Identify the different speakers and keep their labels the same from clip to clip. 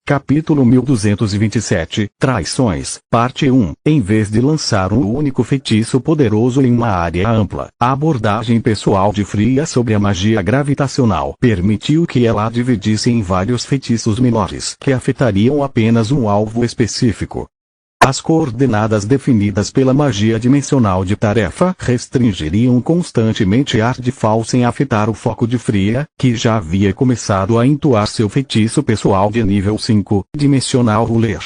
Speaker 1: Capítulo 1227, Traições, Parte 1. Em vez de lançar um único feitiço poderoso em uma área ampla, a abordagem pessoal de Freya sobre a magia gravitacional permitiu que ela a dividisse em vários feitiços menores que afetariam apenas um alvo específico. As coordenadas definidas pela magia dimensional de tarefa restringiriam constantemente Ardfall sem afetar o foco de Freya, que já havia começado a entoar seu feitiço pessoal de nível 5, dimensional Ruler.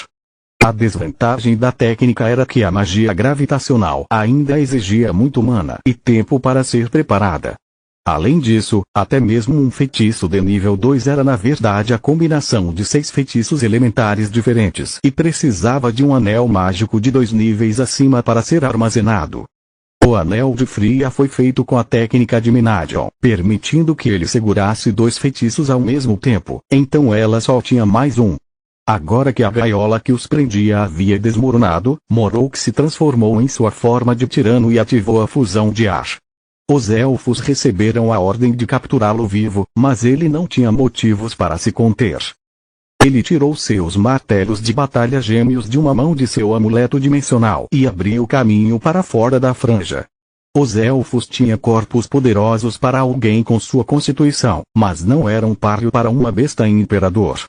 Speaker 1: A desvantagem da técnica era que a magia gravitacional ainda exigia muito mana e tempo para ser preparada. Além disso, até mesmo um feitiço de nível 2 era na verdade a combinação de 6 feitiços elementares diferentes e precisava de um anel mágico de 2 níveis acima para ser armazenado. O anel de Freya foi feito com a técnica de Menadion, permitindo que ele segurasse 2 feitiços ao mesmo tempo, então ela só tinha mais um. Agora que a gaiola que os prendia havia desmoronado, Morok se transformou em sua forma de tirano e ativou a fusão de ar. Os elfos receberam a ordem de capturá-lo vivo, mas ele não tinha motivos para se conter. Ele tirou seus martelos de batalha gêmeos de uma mão de seu amuleto dimensional e abriu caminho para fora da franja. Os elfos tinham corpos poderosos para alguém com sua constituição, mas não eram páreo para uma besta imperador.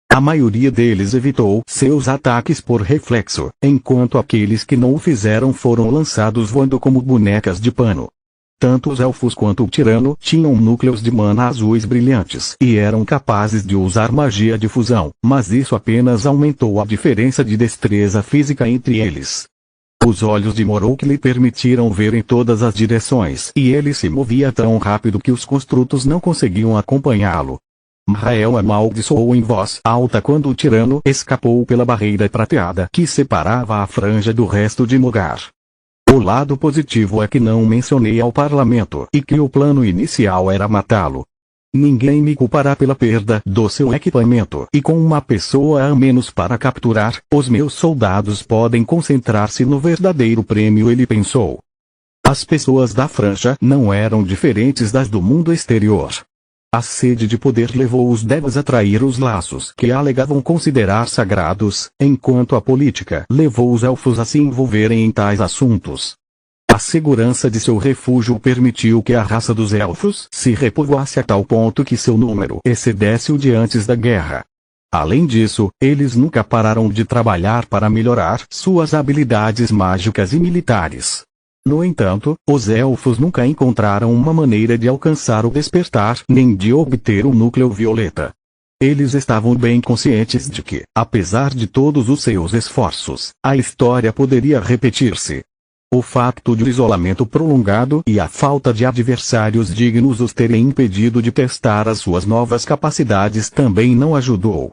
Speaker 1: A maioria deles evitou seus ataques por reflexo, enquanto aqueles que não o fizeram foram lançados voando como bonecas de pano. Tanto os elfos quanto o tirano tinham núcleos de mana azuis brilhantes e eram capazes de usar magia de fusão, mas isso apenas aumentou a diferença de destreza física entre eles. Os olhos de Morok lhe permitiram ver em todas as direções e ele se movia tão rápido que os construtos não conseguiam acompanhá-lo. Mrael amaldiçoou em voz alta quando o tirano escapou pela barreira prateada que separava a franja do resto de Mogar. O lado positivo é que não mencionei ao parlamento e que o plano inicial era matá-lo. Ninguém me culpará pela perda do seu equipamento e com uma pessoa a menos para capturar, os meus soldados podem concentrar-se no verdadeiro prêmio, ele pensou. As pessoas da franja não eram diferentes das do mundo exterior. A sede de poder levou os devas a trair os laços que alegavam considerar sagrados, enquanto a política levou os elfos a se envolverem em tais assuntos. A segurança de seu refúgio permitiu que a raça dos elfos se repovoasse a tal ponto que seu número excedesse o de antes da guerra. Além disso, eles nunca pararam de trabalhar para melhorar suas habilidades mágicas e militares. No entanto, os elfos nunca encontraram uma maneira de alcançar o despertar nem de obter o núcleo violeta. Eles estavam bem conscientes de que, apesar de todos os seus esforços, a história poderia repetir-se. O facto de isolamento prolongado e a falta de adversários dignos os terem impedido de testar as suas novas capacidades também não ajudou.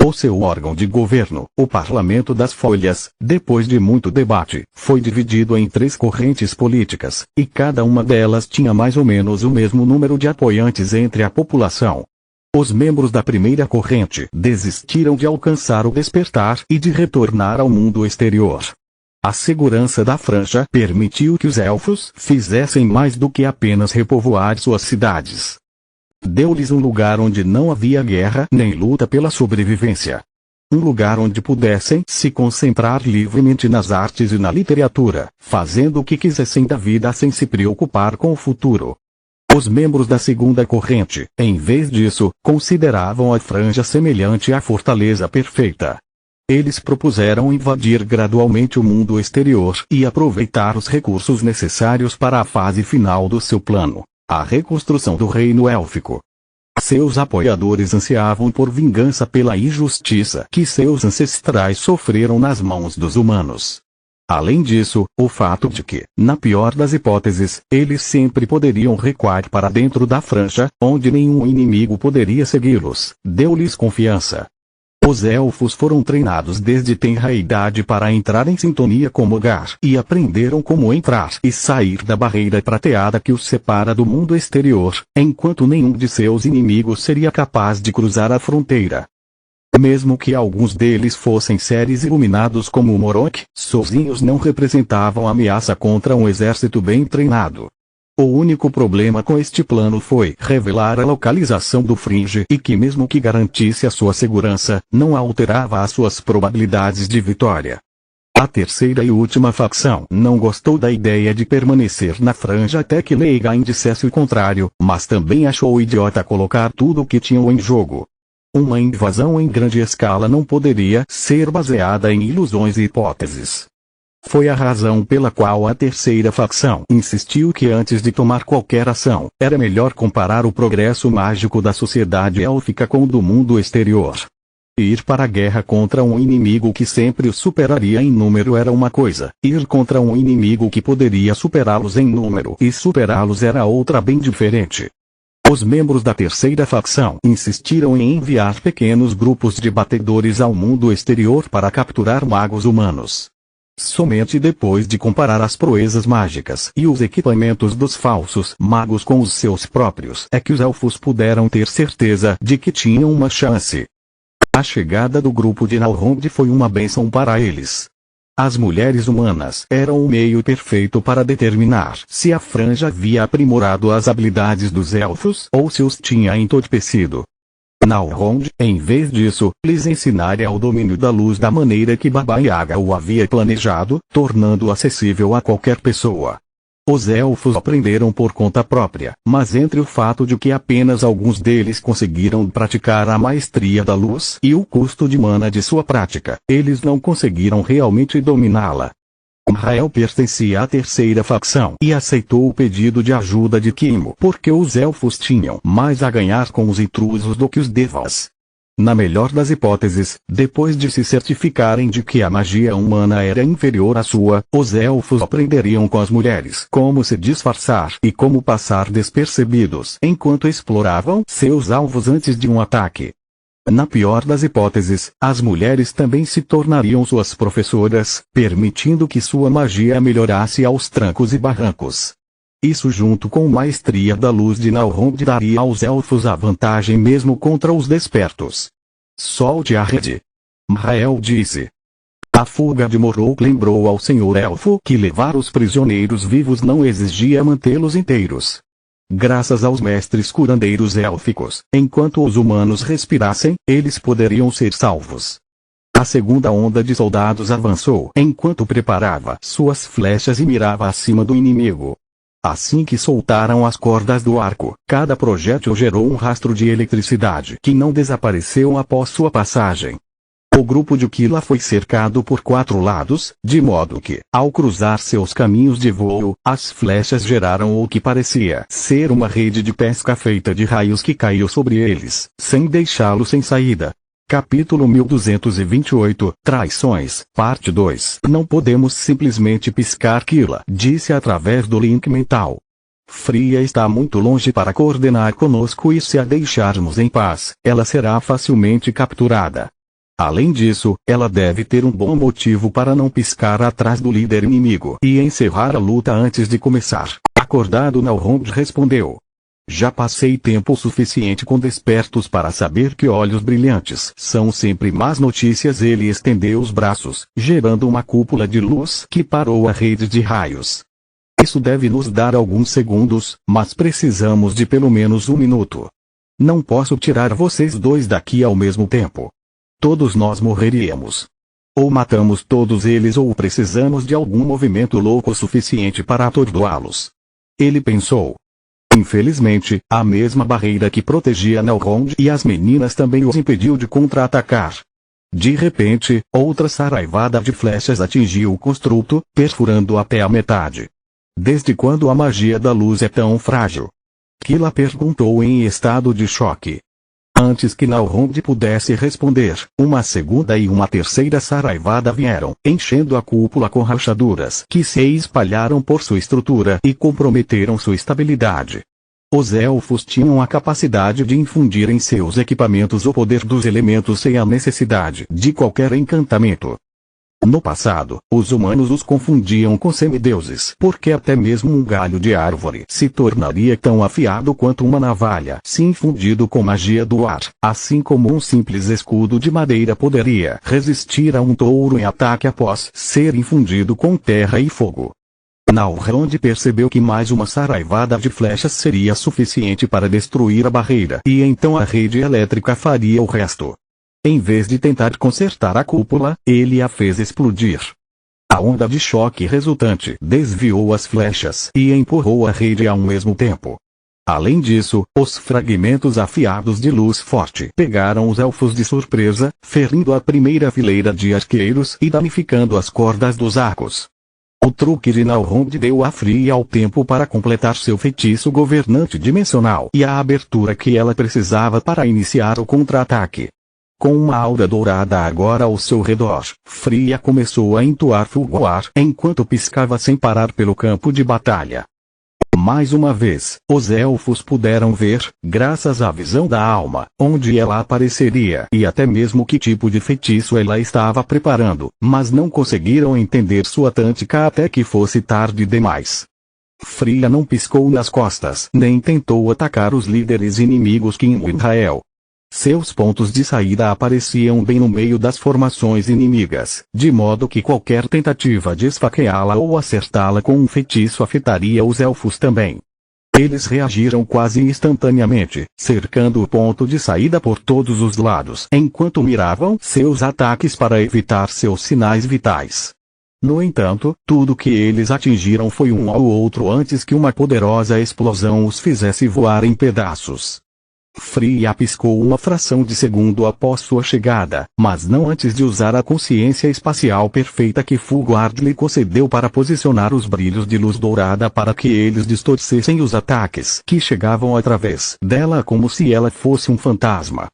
Speaker 1: O seu órgão de governo, o Parlamento das Folhas, depois de muito debate, foi dividido em 3 correntes políticas, e cada uma delas tinha mais ou menos o mesmo número de apoiantes entre a população. Os membros da primeira corrente desistiram de alcançar o despertar e de retornar ao mundo exterior. A segurança da franja permitiu que os elfos fizessem mais do que apenas repovoar suas cidades. Deu-lhes um lugar onde não havia guerra nem luta pela sobrevivência. Um lugar onde pudessem se concentrar livremente nas artes e na literatura, fazendo o que quisessem da vida sem se preocupar com o futuro. Os membros da segunda corrente, em vez disso, consideravam a franja semelhante à fortaleza perfeita. Eles propuseram invadir gradualmente o mundo exterior e aproveitar os recursos necessários para a fase final do seu plano. A reconstrução do reino élfico. Seus apoiadores ansiavam por vingança pela injustiça que seus ancestrais sofreram nas mãos dos humanos. Além disso, o fato de que, na pior das hipóteses, eles sempre poderiam recuar para dentro da franja, onde nenhum inimigo poderia segui-los, deu-lhes confiança. Os elfos foram treinados desde tenra idade para entrar em sintonia com Mogar e aprenderam como entrar e sair da barreira prateada que os separa do mundo exterior, enquanto nenhum de seus inimigos seria capaz de cruzar a fronteira. Mesmo que alguns deles fossem seres iluminados como o Morok, sozinhos não representavam ameaça contra um exército bem treinado. O único problema com este plano foi revelar a localização do Fringe e que, mesmo que garantisse a sua segurança, não alterava as suas probabilidades de vitória. A terceira e última facção não gostou da ideia de permanecer na franja até que Leigain dissesse o contrário, mas também achou idiota colocar tudo o que tinham em jogo. Uma invasão em grande escala não poderia ser baseada em ilusões e hipóteses. Foi a razão pela qual a terceira facção insistiu que antes de tomar qualquer ação, era melhor comparar o progresso mágico da sociedade élfica com o do mundo exterior. Ir para a guerra contra um inimigo que sempre os superaria em número era uma coisa, ir contra um inimigo que poderia superá-los em número e superá-los era outra bem diferente. Os membros da terceira facção insistiram em enviar pequenos grupos de batedores ao mundo exterior para capturar magos humanos. Somente depois de comparar as proezas mágicas e os equipamentos dos falsos magos com os seus próprios é que os elfos puderam ter certeza de que tinham uma chance. A chegada do grupo de Nalrond foi uma bênção para eles. As mulheres humanas eram o meio perfeito para determinar se a franja havia aprimorado as habilidades dos elfos ou se os tinha entorpecido. Nalrond, em vez disso, lhes ensinaria o domínio da luz da maneira que Baba Yaga o havia planejado, tornando-o acessível a qualquer pessoa. Os elfos aprenderam por conta própria, mas entre o fato de que apenas alguns deles conseguiram praticar a maestria da luz e o custo de mana de sua prática, eles não conseguiram realmente dominá-la. Rael pertencia à terceira facção e aceitou o pedido de ajuda de Kimo porque os elfos tinham mais a ganhar com os intrusos do que os devas. Na melhor das hipóteses, depois de se certificarem de que a magia humana era inferior à sua, os elfos aprenderiam com as mulheres como se disfarçar e como passar despercebidos enquanto exploravam seus alvos antes de um ataque. Na pior das hipóteses, as mulheres também se tornariam suas professoras, permitindo que sua magia melhorasse aos trancos e barrancos. Isso junto com maestria da luz de Nalrond daria aos elfos a vantagem mesmo contra os despertos. Solte a rede. Rael disse. A fuga de Morrow lembrou ao senhor elfo que levar os prisioneiros vivos não exigia mantê-los inteiros. Graças aos mestres curandeiros élficos, enquanto os humanos respirassem, eles poderiam ser salvos. A segunda onda de soldados avançou enquanto preparava suas flechas e mirava acima do inimigo. Assim que soltaram as cordas do arco, cada projétil gerou um rastro de eletricidade que não desapareceu após sua passagem. O grupo de Kila foi cercado por 4 lados, de modo que, ao cruzar seus caminhos de voo, as flechas geraram o que parecia ser uma rede de pesca feita de raios que caiu sobre eles, sem deixá-los sem saída. Capítulo 1228, Traições, Parte 2. Não podemos simplesmente piscar Kila, disse através do link mental. Fria está muito longe para coordenar conosco e se a deixarmos em paz, ela será facilmente capturada. Além disso, ela deve ter um bom motivo para não piscar atrás do líder inimigo e encerrar a luta antes de começar. Acordado, Nalrond respondeu. Já passei tempo suficiente com despertos para saber que olhos brilhantes são sempre más notícias. Ele estendeu os braços, gerando uma cúpula de luz que parou a rede de raios. Isso deve nos dar alguns segundos, mas precisamos de pelo menos 1 minuto. Não posso tirar vocês dois daqui ao mesmo tempo. Todos nós morreríamos. Ou matamos todos eles ou precisamos de algum movimento louco suficiente para atordoá-los. Ele pensou. Infelizmente, a mesma barreira que protegia Nalrond e as meninas também os impediu de contra-atacar. De repente, outra saraivada de flechas atingiu o construto, perfurando até a metade. Desde quando a magia da luz é tão frágil? Kila perguntou em estado de choque. Antes que Nalrond pudesse responder, uma segunda e uma terceira saraivada vieram, enchendo a cúpula com rachaduras que se espalharam por sua estrutura e comprometeram sua estabilidade. Os elfos tinham a capacidade de infundir em seus equipamentos o poder dos elementos sem a necessidade de qualquer encantamento. No passado, os humanos os confundiam com semideuses, porque até mesmo um galho de árvore se tornaria tão afiado quanto uma navalha se infundido com magia do ar, assim como um simples escudo de madeira poderia resistir a um touro em ataque após ser infundido com terra e fogo. Nalrond percebeu que mais uma saraivada de flechas seria suficiente para destruir a barreira e então a rede elétrica faria o resto. Em vez de tentar consertar a cúpula, ele a fez explodir. A onda de choque resultante desviou as flechas e empurrou a rede ao mesmo tempo. Além disso, os fragmentos afiados de luz forte pegaram os elfos de surpresa, ferindo a primeira fileira de arqueiros e danificando as cordas dos arcos. O truque de Nalrond deu a Fria o tempo para completar seu feitiço governante dimensional e a abertura que ela precisava para iniciar o contra-ataque. Com uma aura dourada agora ao seu redor, Fria começou a entoar fulguar enquanto piscava sem parar pelo campo de batalha. Mais uma vez, os elfos puderam ver, graças à visão da alma, onde ela apareceria e até mesmo que tipo de feitiço ela estava preparando, mas não conseguiram entender sua tática até que fosse tarde demais. Fria não piscou nas costas, nem tentou atacar os líderes inimigos que em Winrael. Seus pontos de saída apareciam bem no meio das formações inimigas, de modo que qualquer tentativa de esfaqueá-la ou acertá-la com um feitiço afetaria os elfos também. Eles reagiram quase instantaneamente, cercando o ponto de saída por todos os lados, enquanto miravam seus ataques para evitar seus sinais vitais. No entanto, tudo que eles atingiram foi um ao outro antes que uma poderosa explosão os fizesse voar em pedaços. Fria piscou uma fração de segundo após sua chegada, mas não antes de usar a consciência espacial perfeita que Fulguard lhe concedeu para posicionar os brilhos de luz dourada para que eles distorcessem os ataques que chegavam através dela como se ela fosse um fantasma.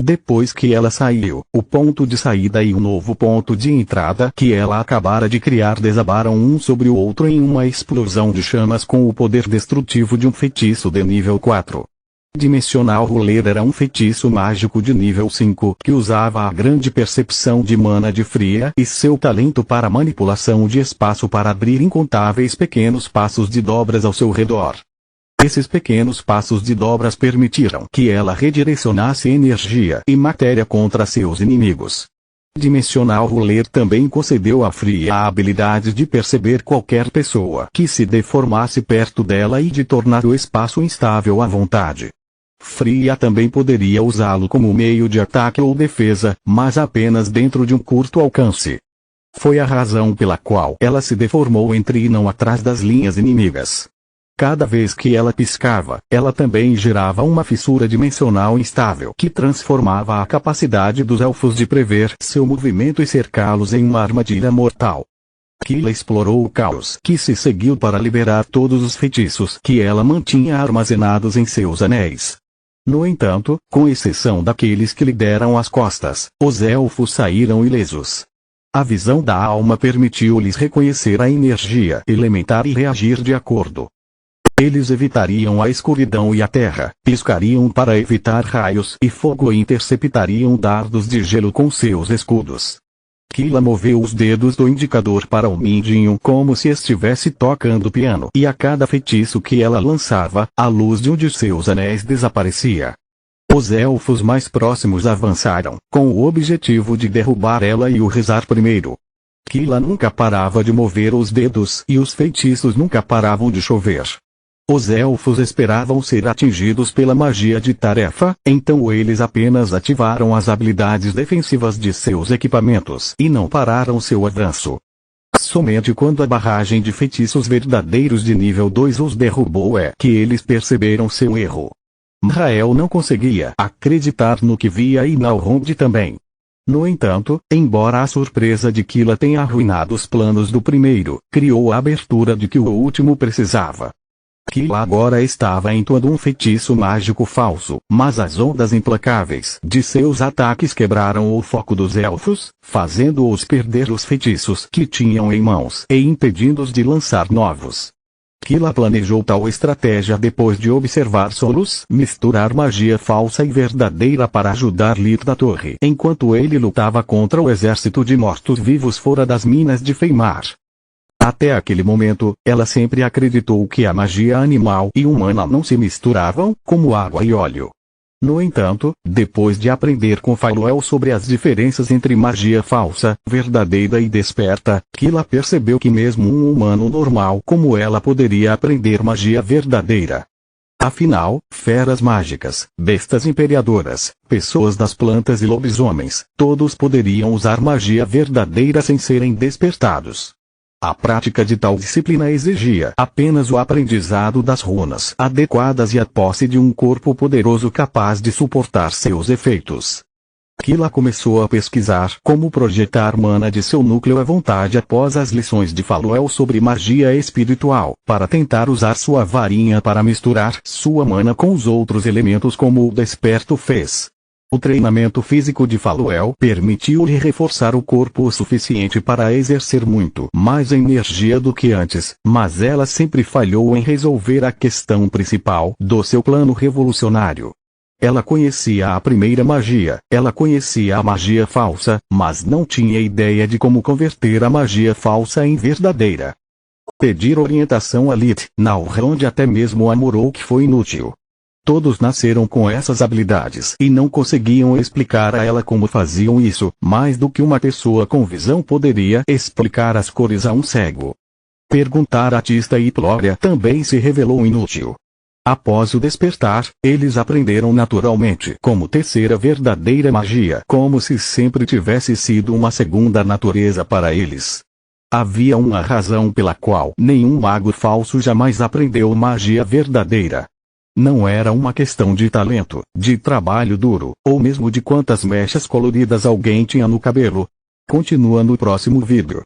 Speaker 1: Depois que ela saiu, o ponto de saída e o novo ponto de entrada que ela acabara de criar desabaram um sobre o outro em uma explosão de chamas com o poder destrutivo de um feitiço de nível 4. Dimensional Ruler era um feitiço mágico de nível 5 que usava a grande percepção de mana de Fria e seu talento para manipulação de espaço para abrir incontáveis pequenos passos de dobras ao seu redor. Esses pequenos passos de dobras permitiram que ela redirecionasse energia e matéria contra seus inimigos. Dimensional Ruler também concedeu a Fria a habilidade de perceber qualquer pessoa que se deformasse perto dela e de tornar o espaço instável à vontade. Fria também poderia usá-lo como meio de ataque ou defesa, mas apenas dentro de um curto alcance. Foi a razão pela qual ela se deformou entre e não atrás das linhas inimigas. Cada vez que ela piscava, ela também gerava uma fissura dimensional instável que transformava a capacidade dos elfos de prever seu movimento e cercá-los em uma armadilha mortal. Kila explorou o caos que se seguiu para liberar todos os feitiços que ela mantinha armazenados em seus anéis. No entanto, com exceção daqueles que lhe deram as costas, os elfos saíram ilesos. A visão da alma permitiu-lhes reconhecer a energia elementar e reagir de acordo. Eles evitariam a escuridão e a terra, piscariam para evitar raios e fogo e interceptariam dardos de gelo com seus escudos. Kila moveu os dedos do indicador para o mindinho como se estivesse tocando piano e a cada feitiço que ela lançava, a luz de um de seus anéis desaparecia. Os elfos mais próximos avançaram, com o objetivo de derrubar ela e o rezar primeiro. Kila nunca parava de mover os dedos e os feitiços nunca paravam de chover. Os elfos esperavam ser atingidos pela magia de tarefa, então eles apenas ativaram as habilidades defensivas de seus equipamentos e não pararam seu avanço. Somente quando a barragem de feitiços verdadeiros de nível 2 os derrubou é que eles perceberam seu erro. Mrael não conseguia acreditar no que via e Nalrond também. No entanto, embora a surpresa de Kila tenha arruinado os planos do primeiro, criou a abertura de que o último precisava. Kila agora estava entoando um feitiço mágico falso, mas as ondas implacáveis de seus ataques quebraram o foco dos elfos, fazendo-os perder os feitiços que tinham em mãos e impedindo-os de lançar novos. Kila planejou tal estratégia depois de observar Solus misturar magia falsa e verdadeira para ajudar Lir da Torre enquanto ele lutava contra o exército de mortos-vivos fora das minas de Feimar. Até aquele momento, ela sempre acreditou que a magia animal e humana não se misturavam, como água e óleo. No entanto, depois de aprender com Faluel sobre as diferenças entre magia falsa, verdadeira e desperta, Kila percebeu que mesmo um humano normal como ela poderia aprender magia verdadeira. Afinal, feras mágicas, bestas imperadoras, pessoas das plantas e lobisomens, todos poderiam usar magia verdadeira sem serem despertados. A prática de tal disciplina exigia apenas o aprendizado das runas adequadas e a posse de um corpo poderoso capaz de suportar seus efeitos. Kila começou a pesquisar como projetar mana de seu núcleo à vontade após as lições de Faluel sobre magia espiritual, para tentar usar sua varinha para misturar sua mana com os outros elementos como o desperto fez. O treinamento físico de Faluel permitiu-lhe reforçar o corpo o suficiente para exercer muito mais energia do que antes, mas ela sempre falhou em resolver a questão principal do seu plano revolucionário. Ela conhecia a primeira magia, ela conhecia a magia falsa, mas não tinha ideia de como converter a magia falsa em verdadeira. Pedir orientação a Lith, Nalrond até mesmo a Morok foi inútil. Todos nasceram com essas habilidades e não conseguiam explicar a ela como faziam isso, mais do que uma pessoa com visão poderia explicar as cores a um cego. Perguntar a Tista e Plória também se revelou inútil. Após o despertar, eles aprenderam naturalmente como tecer a verdadeira magia, como se sempre tivesse sido uma segunda natureza para eles. Havia uma razão pela qual nenhum mago falso jamais aprendeu magia verdadeira. Não era uma questão de talento, de trabalho duro, ou mesmo de quantas mechas coloridas alguém tinha no cabelo. Continua no próximo vídeo.